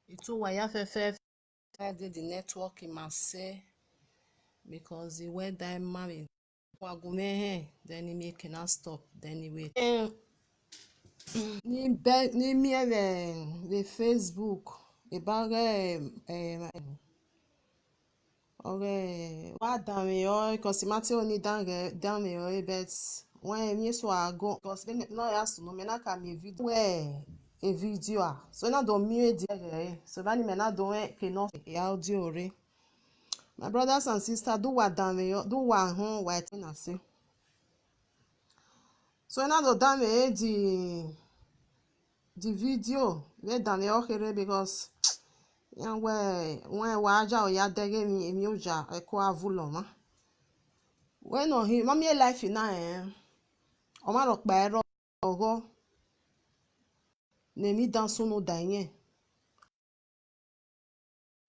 Itu waya fefe did the network in my say because the way that I'm married. Wagumehe, then he cannot stop. Then he wait. Ni mi the Facebook about wa dame yo because mati oni dame yo but when me so ago because no ya so no me na ka me video a video so na do mi di so ba ni me na do ke no audio re. My brothers and sisters, do what dame yo do what hon wa tin ase. So na do dame the video we dame yo here because yan when wa aja o ya dege mi emi oja e ko avulo ma. When no he mami life na o ma ro pa ero ogo ne mi dan so no da yen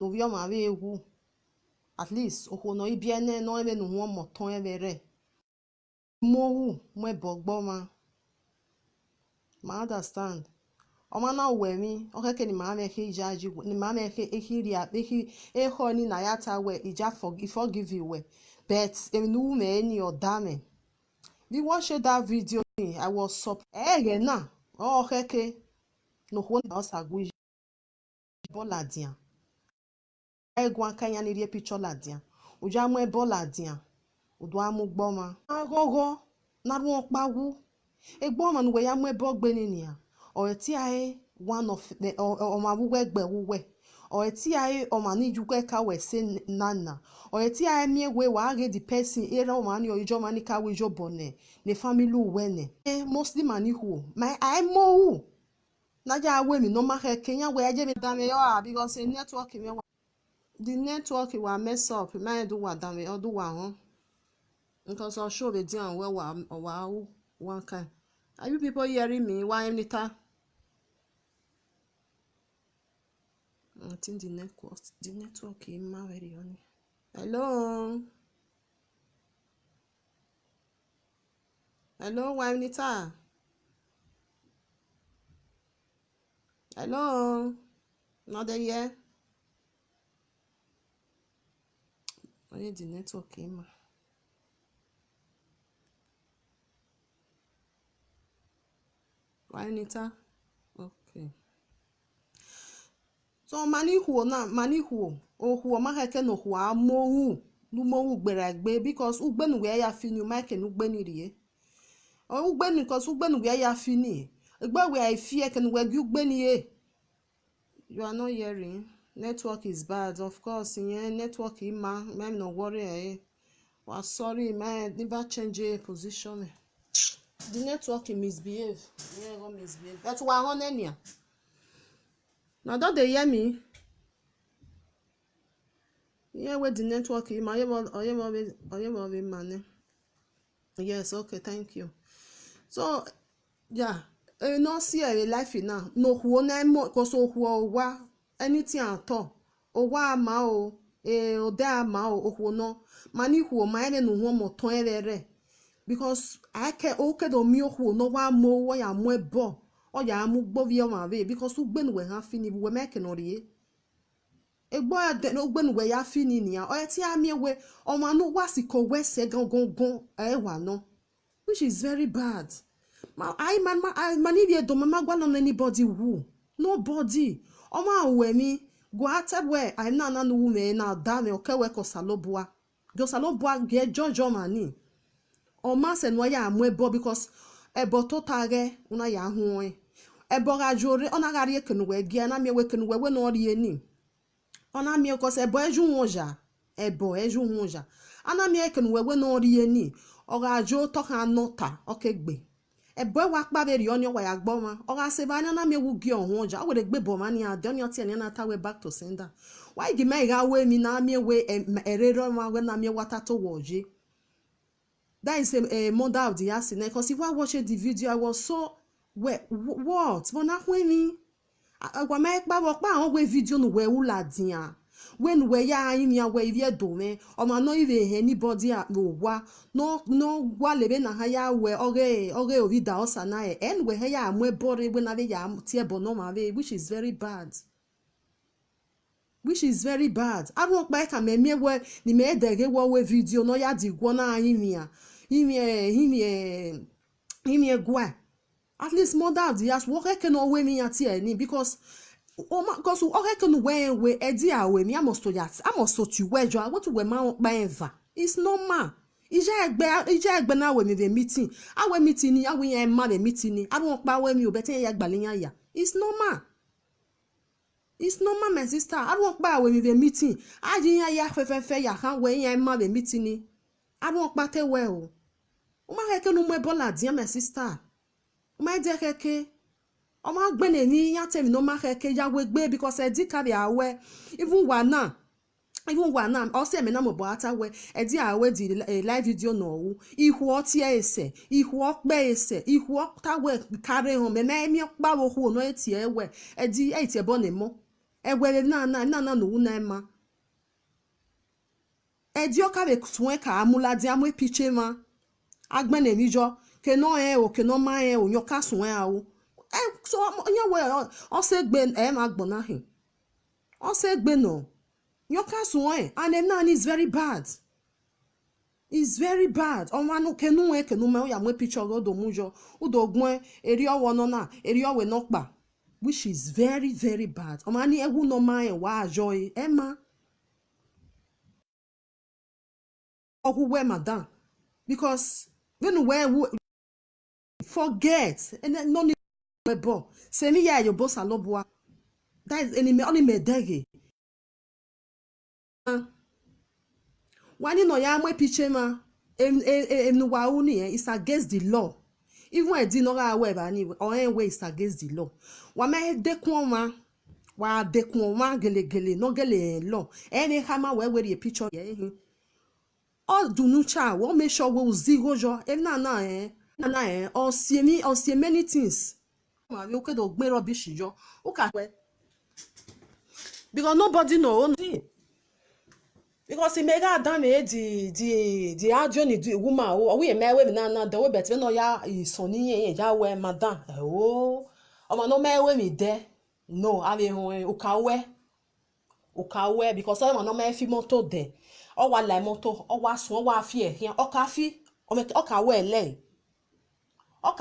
no vi o ma be ewu at least o ko no ibi ene no ebe no won mo ton ebe re mo wu mo e bogbo ma understand o ma na we mi o keke ni ma me ke jaji ni ma me ke ehiri abehi e ho ni na ya ta we ija forgive you we but enu me ni o dame we watch that video I was surprised na o keke no ho na osagwu bola dia egwa kanya ni rie picture la dia oja mo e bola dia odo amugbo ma agogo na ru pawu egbo ma nu we ya mo e bogbe ni nia o ti ai one of the o ma wu egbe wu we o ti ai o ma ni ju ka we se nana o ti ai mi we wa ge the person era o ma ni o ijo ma ni ka we jo bone the family we ne mostly mani who my I mo who na ja we mi no ma ke kenya we aje mi da me yo because network me the network wa mess up my do wa da me o do wa hon because I'll show the down where wa one kind. Are you people hearing me? Why anyta? I think the network is very on. Hello. Hello, why anyta? Hello. Not there yet. Only the network came. Why anyta? Okay. So mani huo ohuo ma heke no huo amohu numohu gberagbe because ugbenu we ya fini ma ke nu gbeni rie o ugbenu because ugbenu we ya fini egbe we I fear can we ugbeni e you are not hearing network is bad of course network ma no worry wa sorry ma never change position the network misbehave go misbehave that's why on enia now don't they hear me. Yeah, where the network is, my money. Yes, okay, thank you. So, yeah, no see a life now. No who na mo cause who wa anything at all. O wa ma o o da ma o who no mani who ma ene no mo ton ere because I can okay do mi who no wa mo wa ya mo ebo o ya mu gbo vi o ma be because u gbenu we ha fini we make no rie egbo ade no gbenu we ya fini ni ya o ti ami we o ma no wasiko we se gangan e wa no which is very bad. I need do mama gwa no anybody who nobody o ma we mi go ate we I na no woman na da me o ke we ko salobua go salobua ge jojo mani o ma se no ya amu ebo because ebo to tage una ya hu ebo ga jore ona ga rie kenu we gi na me we kenu we no rie ni ona mi ko se ebo eju wonja ana mi kenu we no rie ni o ga jo to kan nota o ke gbe ebo wa pa be ri oni wa ya gbo ma o ga se ba na mi wu gi ohun oja o we gbe bo ma ni ade oni oti eni na ta we back to sender why gi me ga we mi na mi we erero ma we na mi wata to woje. That is a mother of the accident because if I watched the video I was so what but na when me agwa me pa wo pa awon we video no we ula dia when we ya yin ya we vie do me o ma no even anybody wa no wa lebe na ha ya we oge ovi da osa na en we ya amwe bore we na be ya tie bo no ma be which is very bad which is very bad. I don't like a me we ni me dege we video no ya di gwo na him gwa. At least mother of the house work can no we me ati any because because o can we edi awe me must to ya I must to we jo I want to we ma eva. It's normal. Ije egbe na we me the meeting. Awe meeting ni awe yan ma the meeting ni. I don't pa we me o bete ya gbaliyan ya. It's normal. It's normal, my sister. I don't buy when we meeting. I didn't ya fe ya can when ya ma the meeting. I don't buy te well. O ma keke no mo bola dia my sister. O ma de keke. O ma gbe ni ya tell me no ma keke ya we gbe because e di carry awe. Even one o se me na mo bo ata we e di awe di live video no. Ihu oti ese, ihu okpe ese, ihu okta we carry home. Me na mi okpa wo hu no eti e we. E di e ti e bo ne mo. Egwere na no una ma edio ka be tun ka amula di amu piche ma agbene mi jo ke no o ke no ma o nyo ka sun a o so nya we o se gbe ma gbona hin o se gbe no nyo ka sun and na is very bad. It's very bad. O ma no ke no ma o ya mu piche go do mu jo u do gbon eri owo no na eri owe no pa. Which is very, very bad. Omani ewu no mind wa joy. Emma. Oku we madam. Because when we forget and then no need bo. Se mi ya yo boss alobwa. That is enemy only me dege. Wani no ya mwe piche ma em wa uni is against the law. Even when di no ga we ba ni or way is against the law. Wa me dekun wa gele no gele law. Any hama we the picture ye. All do no cha we make sure we zero jo na on see many things. Ma we okay do gbe rubbish jo. O ka we. Because nobody know. Because he make a damn the audio ni the woman o we me we na the we bet we no ya isoni ya we madam o ma no me we mi de no ave ho o ka we because o ma no me fi moto de o wa la moto o wa sun o wa fi e o ka fi o ka we le o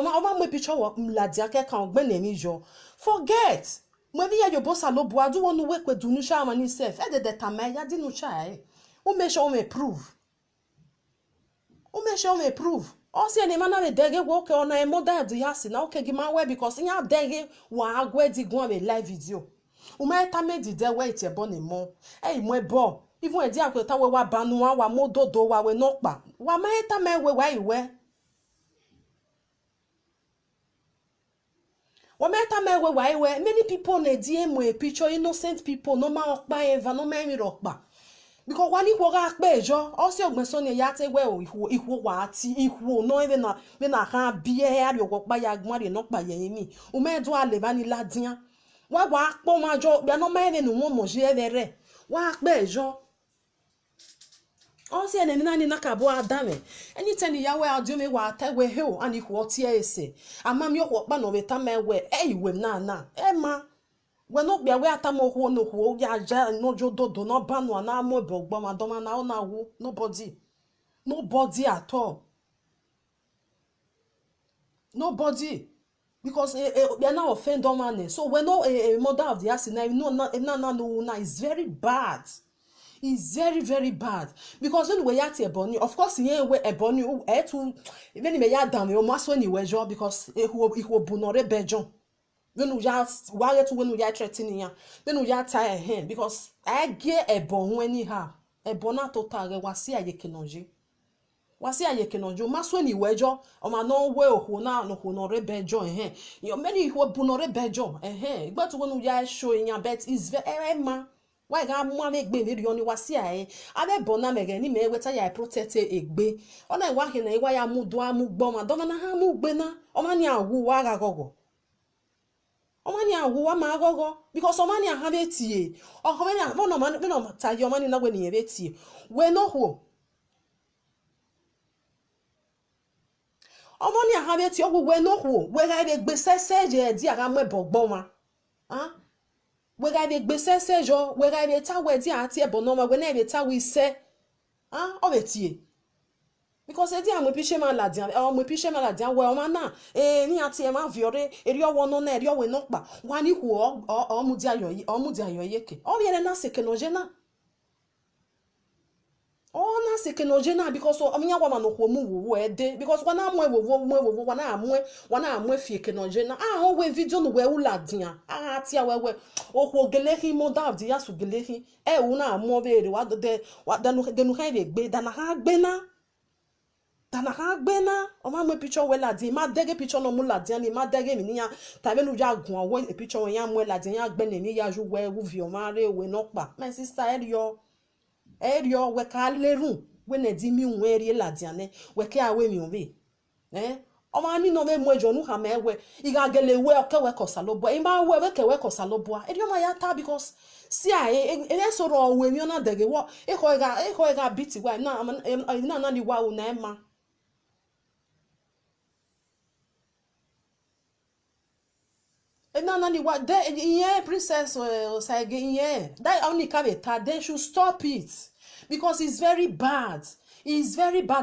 ma me picture wo la dia ke kan gbe na mi jo forget. Maybe your boss alo bo adu wonu work with dunu sha mani self e de tamai ya dinu sha o me sure me prove o se ni mana le dege wo ke ona e mother do ya si na o ke gi ma we because nya dege wa agwe di gun me live video o ma ta me di de we ti e bo ni mo e mo e bo even e di akweta we wa banu wa mododo wa we no pa wa ma ta me we wa iwe many people na DM a picture innocent people no ma okpa eva no ma mi rokpa because wani ko ga pe ejo o se ogbenso ni ya te we o ihu wa ati ihu no even na be na kan bi e ari okpa ya gbon re no pa yen mi o me do ale ba ni ladian wa po ma jo be no ma even no won mo je evere wa pe ejo o se ene na ni na ka bo adame anytime ya we adu me wa ta we he o ani ko tie ese amam yo ko pa no beta me we iwe na ma we no bia we atamo ho no ho ya ja no jo dodo no ba no na mo be ogbo ma do ma na o na wo nobody at all nobody because we are now offend man so we know a mother of the house now no is very bad. It's very, very bad because when we at Ebony, of course, here we Ebony, to even me ya down, you must when you were job because it will bunore bejon. When we just while to when we are threatening ya, then we are tired him because I get a bon when you have a bona total was see a yekinonji. Was see a yekinonjo, must when you were job, or my no well who now no who nor bejon here. You many who bunore bejon, but when we are showing your bet is very man. Why ga mo make gbe video ni wasi aye abe bona mege ni me weta ya protect egbe ona wa he na iwa ya mu do amu gbo ma do na ha mu gbe na o ma ni awu wa ga gogo o ma ni awu wa ma gogo because o ma ni ha be tie o ko ni mo no ma no ta yo ma ni na we ni be tie we no ho o ma ni ha be tie o we no ho we ga be gbe sese je di aga mo bo gbo ma we we ga be gbese sejo we ga be ta we di ati ebo no ma we na be ta we se o be tie because edi amwe piche ma ladian o mwe piche ma ladian we o ma na ni ati e ma viore eri owo no na eri owe no pa wa ni ku o mu di ayo yeke o yele na se kenoje na o na se kenoje na because o nya wa ma no ku mu wo ede because wa na amwe wo wa na amwe fie kenoje na o we video no we u ladian ati awewe o ku gelehi mo da di yasu gelehi u na amwe bere wa de nu ha be gbe da na ha gbe na tana ha gbena o ma mwe picture we ladi ma dege picture no mu ladi ani ma dege mi niya tabe lu ja gun owo picture we yan mwe ladi yan gbe ni ya ju we wu vi o ma re we no pa my sister erio we ka lerun we na di mi un eri ladi ani we ke awe mi un bi o ma ni no me mwe jo nu ha me we iga gele we o ke we ko salobo e ma we ke we ko salobo erio ma ya ta because si e so ro we mi ona dege wo e ko ga biti wa na ni wa u na ma no ni what yeah princess say again yeah that only kabeta they should stop it because it's very bad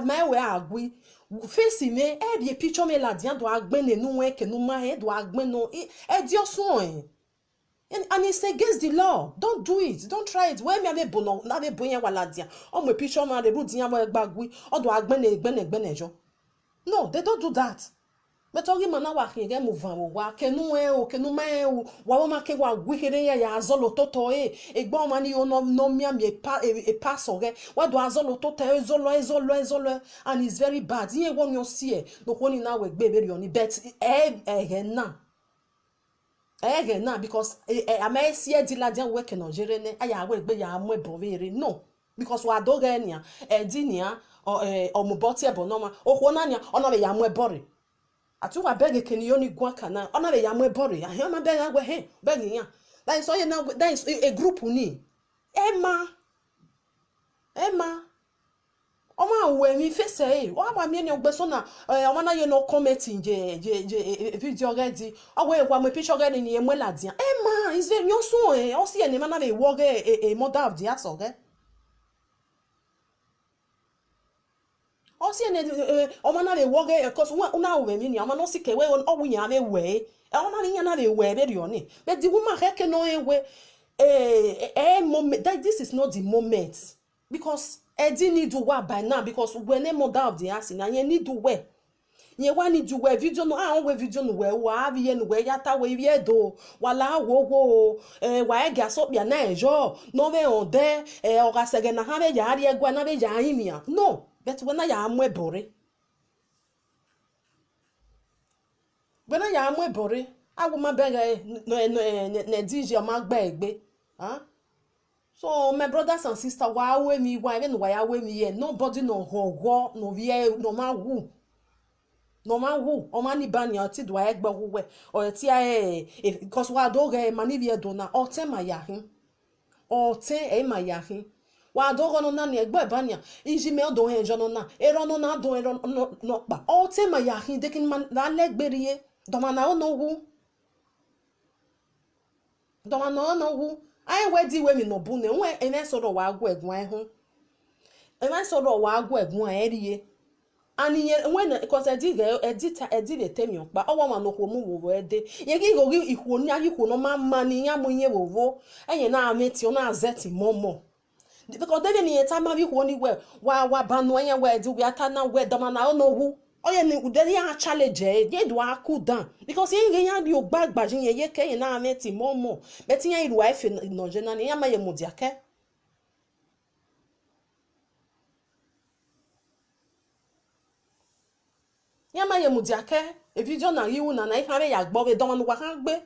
my way agui face me e die picture me ladian do agbene nu we ke nu ma e do agbeno e di osun and it's against the law. Don't do it. Don't try it. Where me ave bono na ave boyen waladia o me picture ma de bu dian mo gbagui o do agbene jo no they don't do that. But ogi mana wa kinge mu van wa kenu ma wa ma ke wa gwihere ya azolo toto egbo ma ni no mia mi e pass oge wa do azolo toto ezolo and it's very bad yen won yo see no ko ni na we gbe beri oni bet na because ama sie di la dia we ke no jere ne aya we gbe ya mu ebo vere no because wa do ge nia di nia o mu boti ebo no ma o ko na nia ona be ya mu ebore atu wa beg keni yoni gwa kana ona be ya mwe bore ahia ma beg agwe he beg yan that is all you now that is a group ni Emma o ma we mi face o wa mi ni ogbe so na o na ye no comment je video ready o we wa me picture ready ni emwe ladian Emma is very yon so o si eni ma na be work a mother of the house oge o si ene o ma na le wo ge because una we mi ni o ma no si ke we o wu yan be we o ma ni yan na be we be ri oni but the woman ke no we moment that this is not the moment because e di need do wa by now because when a mother of the house na yen need do we yen wa need do we video no we video no we wa bi yen we ya ta we ye do wala wo wa e ga so bia na ejo no be on de o ga se ge na ha be ya ri egwa na be ya yin ya no but when I am bore I will my beg no DJ ma gbe so my brothers and sisters why we me why even why we me here nobody no go no vie no ma wu o ma ni ban ya ti do egbe wu we o ti because wa do ge mani vie do na o te ma ya hin wa do no na ni egbe bania inji me do he jo no na ero no na do ero no pa o te ma ya hin de kin man na legberie do ma na no wu ai we di we mi no bu ne we ene so do wa agwo egun ai hu ene so do wa agwo egun ai riye ani when because I did the temi opa owo ma no ko mu wo ede ye gi go gi ihu ni ayi no ma ni ya mo ye wo enye na ameti o na azeti momo because they ni eta ma bi hu ni we wa ba no enye we di we ata na we do ma na no hu oye ni uderi ya challenge ye do aku down because ye ya bi ogbagba jin ye ke na ameti momo beti ya iru ife no je na ni ya ma ye mudiake yama ye mudiake e video na yiwu na na ifa be ya gbo be don wa kan gbe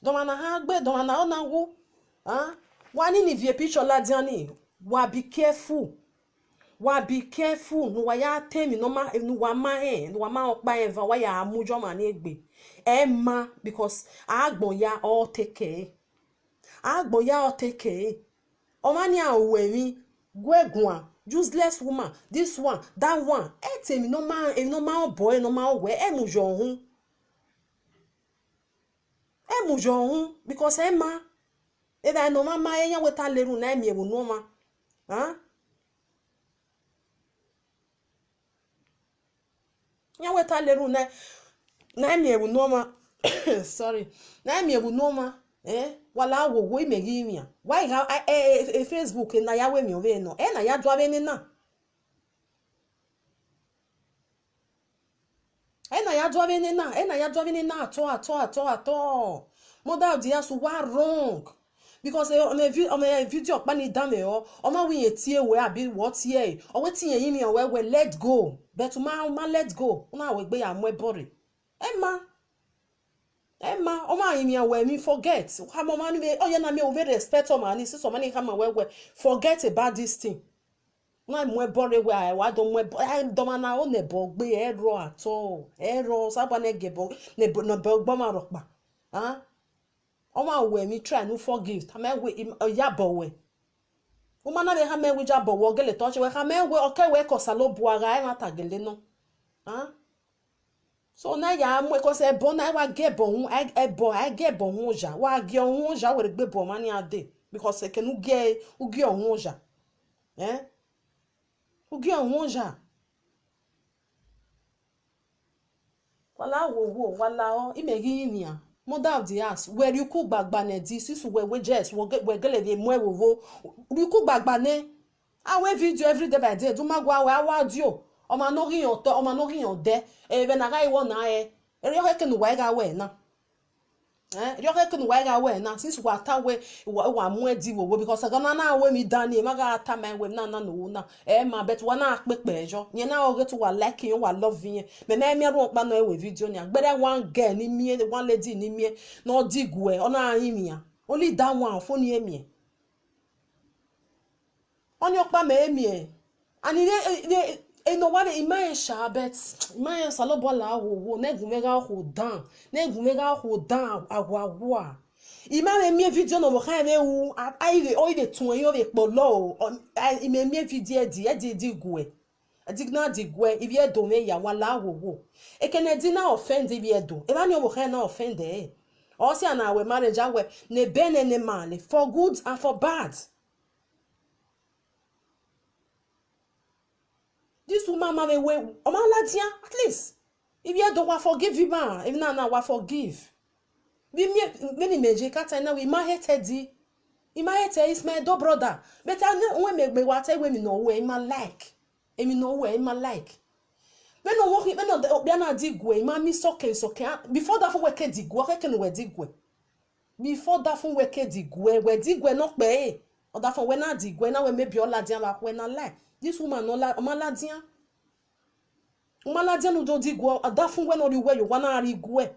don na ha gbe don na ona wu wa ni vie picture la diani wa be careful no wa ya temi no ma nu wa ma opa eva wa ya amujo ma ni egbe ma because agbon ya all take care agbo ya oteke o ma ni awe mi gwegun Useless woman, this one, that one. Emi no man boy, no man we. Emu johun. Emu johun because Emma. Eva no mama enya weta leru na emi ewu no ma. Huh? Nya weta leru na emi ewu no ma. Sorry. Na emi ewu no ma. Wala wo imegi imia. Why ga Facebook na ya we mi ove no. Na ya dwa be ni na. Na ya dwa be ni na. Na ya dwa be ni na ato. Mother of the house wa wrong. Because on a video pani dame o ma wi etie we abi what here o wetin yin mi we let go but ma let go una we gbe ya mo ebore Emma o ma yin mi we mi forget ha mo ma ni o na me over respect o ma ni so ma ni ka ma we forget about this thing na mo ebore we I wa do mo do ma na o ne bo gbe ero ato ero saba ne gebo ne no gbo ma ro pa ah Oma we mi try no forgive. Ta me we yabo we. Uma na be ha me we jabo wo gele touch we ha me we okay we ko salo buaga e mata gele no. Ah. So na ya mo ko se bon na wa ge bon I get bon hoja. Wa ge on hoja we gbe bon mani ade because e ken u ge on hoja. U ge on hoja. Wala wo wala o imegi yimia. Mother of the house where you cook bagba ne di sisu we just we gele be mo ewo you cook bagba ne awe video every day by day do magwa we awadio o ma no rin oto o ma no rin ode e be na ga iwo na eri o ke nu we ga we na eri o ke nu we ga we na since we ata we wa mo edi wo because ga na we mi dan ni ma ga ata me we na no na ma bet wa na pepe ejo yen na o get wa like yin wa love yin me na mi ro pa no e we video ni agbere one girl ni mi one lady ni mi no digwe ona yin mi ya only that one for ni emi oni opa me emi ani no wa imaye sha bet imaye salobola wo na egumega ho dan agwa Ima me video no mo kan me wu ai o ide tun yo be polo me video di gwe adigna di gwe ibi edo me ya wala wo ekene di na offend ibi edo e ba ni o mo kan na offend o si ana we marriage awe ne bene ne male for good and for bad. This woman ma me we o ma ladian at least ibi edo wa forgive you ma if na wa forgive we many meje kata na we ma hate is my do brother but when me what we me no we ma like emi no we ma like when no work when no bia na digwe ma mi soke before that for we ke digwe ke no we digwe before that for we ke digwe no pe o that for we na digwe na we maybe all ladian ba we na like this woman no la ma ladian no do digwe that for we no the way you wanna rigwe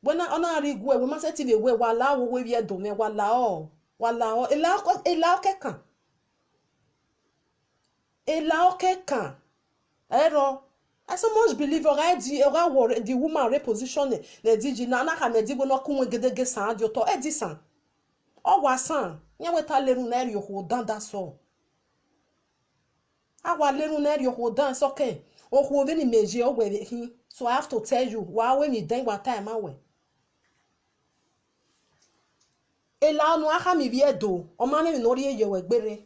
when ona rigwe we must say we wala wo we do me wala o ela o kan ero I so much believe already the woman reposition the digi na ka me digbo no kun gedege san adi to edi san o wa san yen we ta lerun na eri ho dan da so awa lerun na eri ho dan so ken o ho be ni meje o we hin so I have to tell you wa we mi den wa time awe ela onu aka mi bi edo o ma me no ri eye we gbere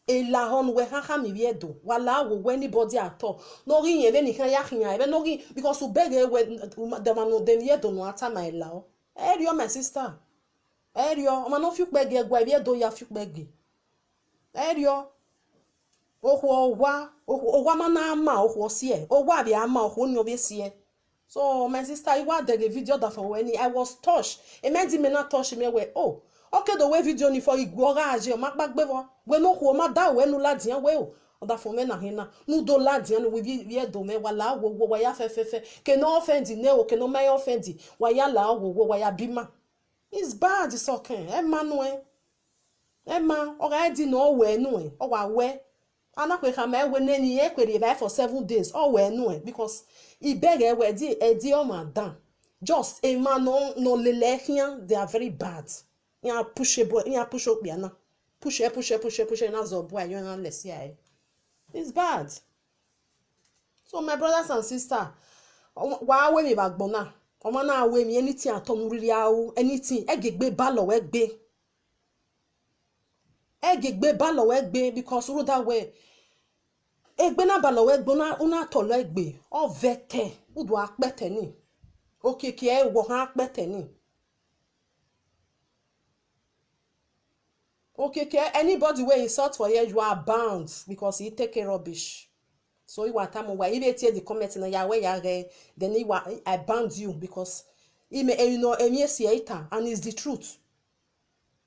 ela onu we aka mi bi edo wala wo anybody at all no ri yen be nikan ya kiyan be no ri because u bege we the man no dem ye do no ata my ela o eri my sister eri o ma no fi pege egwa bi edo ya fi pege eri o wa ma na ama o si e o wa bi ama o ni obi si e. So my sister, you watch the video that for when I was touched. It meant me not touch me where okay the way video ni for igorage o ma gbagbe we no ho ma da we no ladian we o that for me na hina no do ladian we bi do me wala wo ya fe ke no offend ne o ke no my offend wa ya la wo wa ya bima it's bad it's okay Emmanuel Emma o ga di no we nu o wa we anakwe ka me we neni e kwere by for 7 days o we nu because I beg we di o ma dan just Emma no lele here they are very bad. Ya push up ya na push na zo boy you na lesi ai. It's bad. So my brothers and sisters, wa we mi bagbona. Omo na we mi anything atom riri awu, anything egegbe balo egbe. Egegbe balo egbe because ru that way. Egbe na balo egbe una tolo egbe. O veke, udu akpete ni. Okeke e wo han akpete ni. Okay, anybody where insult for here, you are bound because he take a rubbish. So you want time why if you the comment na ya where ya then I bound you because he may you know and it's the truth.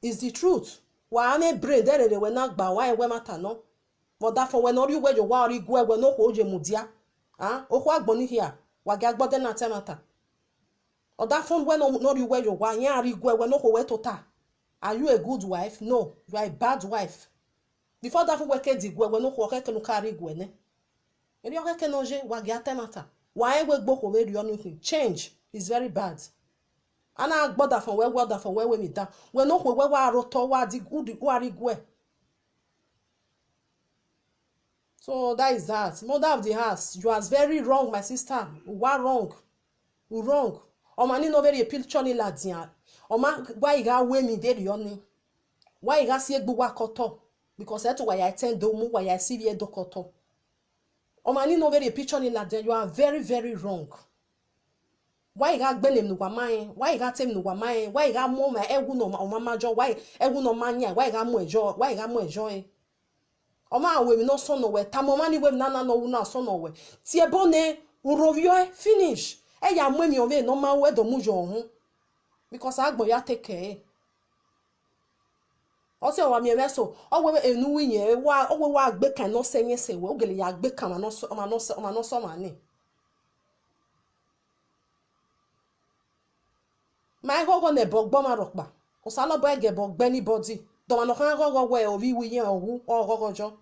It's the truth. Why am brain there they were not ba why we matter no. But that for when all you where you worry go we no hold you mudia. Ah, o kwa agboni here. Wa ga gbode na temata. Or that phone when no you where you wa yan ari go we no ho we tota. Are you a good wife? No, you are a bad wife. Before that, we can dig we no work can carry gwene. And you can noje wagiate matter. Why we go over you change is very bad. And I bother from where we down. We no we roto wa dig wari gwe. So that is that. Mother of the house, you are very wrong, my sister. You are wrong. You wrong. O mani no very picture ni ladian. Oma why ga we mi dey yoni why ga si egbu wa koto because that why I tend do mu why I see we do koto oma ni no very picture ni la you are very very wrong why ga gbe nem no wa man why ga tem no wa man why ga mo ma egu no ma majo why egu no manya why ga mo ejo oma we mi no so no we tamoma ni we na no na so no we tie bone urovio finish e ya mo mi o we no ma we do mu jo hun because agbo ya take care also wa mi emeso owe enu winye wa owe wa gbe kan no senye se we ogele ya gbe kan ma no so mani my gogo ne bogbo ma rokpa o sa lo bo ege bogbe anybody do ma no kan gogo we o wi wiyen owu o gogo jo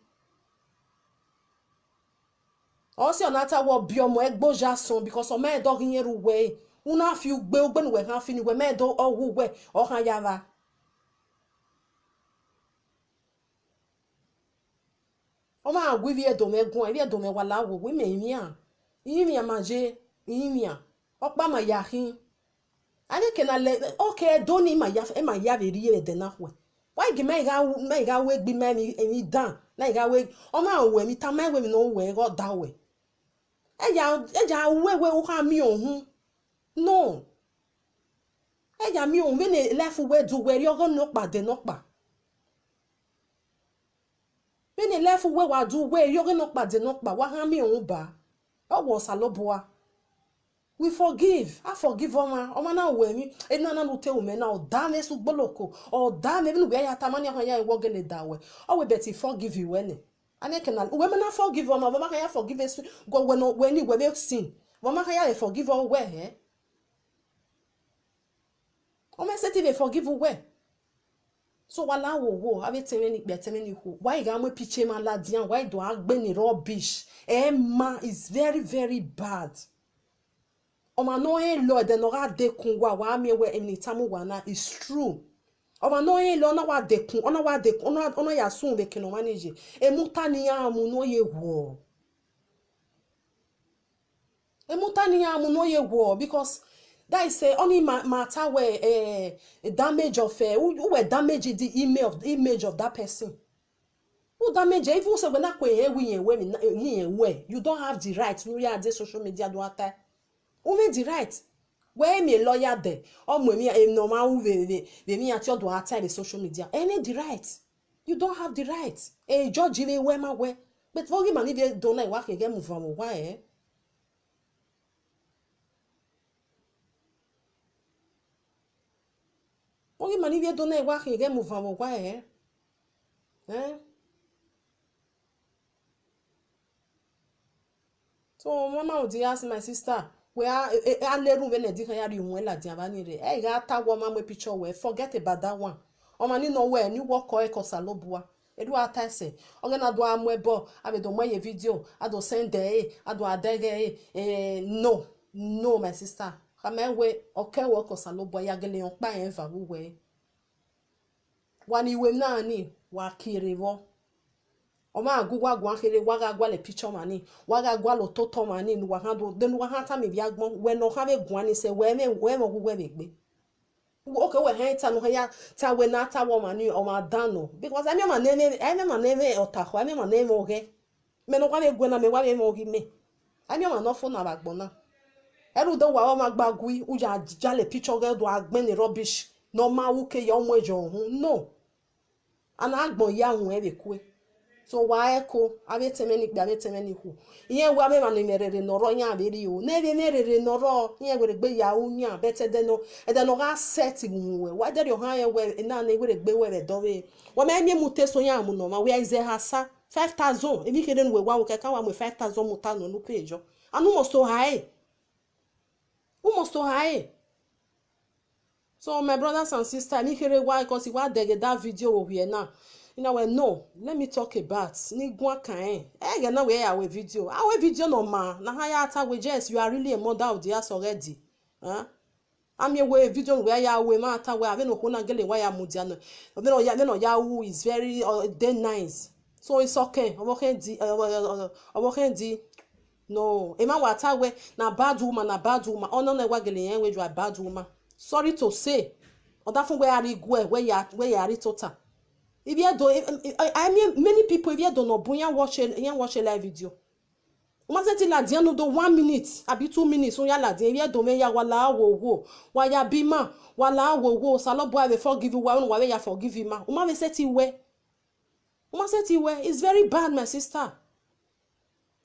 also onata wo bi omo egbo jason because o me do yin ru we una fi ugbe ogbenu we kan fini we me do owu we o kan yava o ma gwi vi edo megun vi edo me wala wo we me imi amaje imi o pa ma yahin ani ke na le okay do ni ma ya ve ri de na we why gi me ga we gbi me ni dan na ga we o ma we mi ta me we mi no we go da we eja we o ha mi ohun no eja mi ohun we ne lefu we do we ri ogo no pa de no pa we ne lefu we wa do we ri ogo no pa de no pa wa ha mi ohun ba o wo saloboa we forgive I forgive oma na we mi e na no te o me na o da me su gboloko o da me bi nu be ya tamani han ya wo gele da we o we bet forgive you when ane kenal we me na forgive oma ma kan ya forgive us go we no we ni we be sin we ma kan ya forgive o we o me say ti forgive we so wala wo ave teme ni ho why ga mo piche ma la dian why do agbe ni rubbish ma is very very bad Oma no Lord de no ga dekun wa mi we anytime wa na is true. Oma no lo na wa dekun, ona wa dekun, ona ya sun be kino manage. E mutani ya mu no ye wo. E mutani ya mu no ye wo because that is only matter where damage of who were damage the image of that person. Who damage if you say when na kwe we you don't have the right no ya dey social media do ata. Who made the right? Where me lawyer there? Or me normal who me at your do outside the social media. Any the right? You don't have the right. A judge even where my way. But for him, if you don't like work again, move from why? For him, if you don't like work again, move from why? So mama would ask my sister. We are a little when a you well at Diavani. I got a woman with picture where forget about that one. O mani no where you walk or echo salobua. Edu ata say. Ogana do amwebo. I do my video. I do send day. I do a day. No, my sister. Come way okay work or salobua yagele on by ever way. One you will nani. wa kirevo oma agugwa gwa kere waga gwa le picture mani waga gwa lo toto mani nu wa hando den wa hata mi biagbon we no ha be gwa ni se we mo gugwe begbe okay we he ta no ya ta we na ta wo mani o ma dano because I me ma neme otaho I me ma neme oge me no wa be gwe na me wa be mo ogi me I me ma no fo na bagbon na eru do wa o ma gbagui u ya jale picture ge do agben ni rubbish no ma wu ke ya omo ejo hun no ana agbon ya hun e be ku so wa eko abetemeni gbe abetemeni hu iyen wa me ma no merere noro yan aberi o na be merere noro iyen were gbe ya unya bete de no ga set we wa de yo han ye we na na were gbe we do we wa me mi mute so yan mu no ma we ize hasa 5000 ebi kede we wa wo ke kan wa mu 5000 muta no page anu must to high so my brothers and sisters mi kere wa because wa de that video over here now you know well no let me talk about ni gwa kan get na we our video no ma na ha ya ata we just you are really a mother of the house already am ye we video we ya we ma ata we ave no ko na gele wa ya mudia no me no ya who is very they nice so it's okay obo ken di no e ma wa ata we na bad woman ono na wa gele yen we you are bad woman sorry to say oda fun we ari gwe we ya ari total if you do I mean many people if you don't know boya watch a live video uma se ti la dia no do 1 minute abi 2 minutes on ya la dia if you do me ya wala wo wa ya bima wala wo salobo I forgive you wa ya forgive you ma uma se ti we it's very bad my sister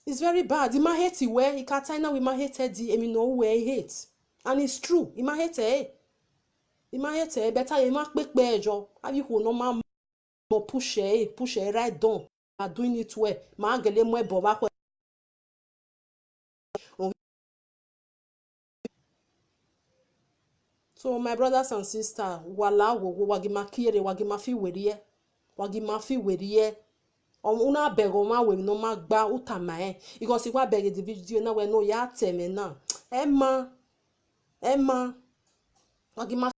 it's very bad ima hate we he can tie now we ma hate di emi no we hate and it's true ima hate better you ma pepe ejo abi ko no ma mo push right down are doing it well ma gele mo ebo ba so my brothers and sisters wala wo wagi makiere wagi mafi werie una bego ma we no ma gba utama because wa beg the video na we no ya teme na Emma wagi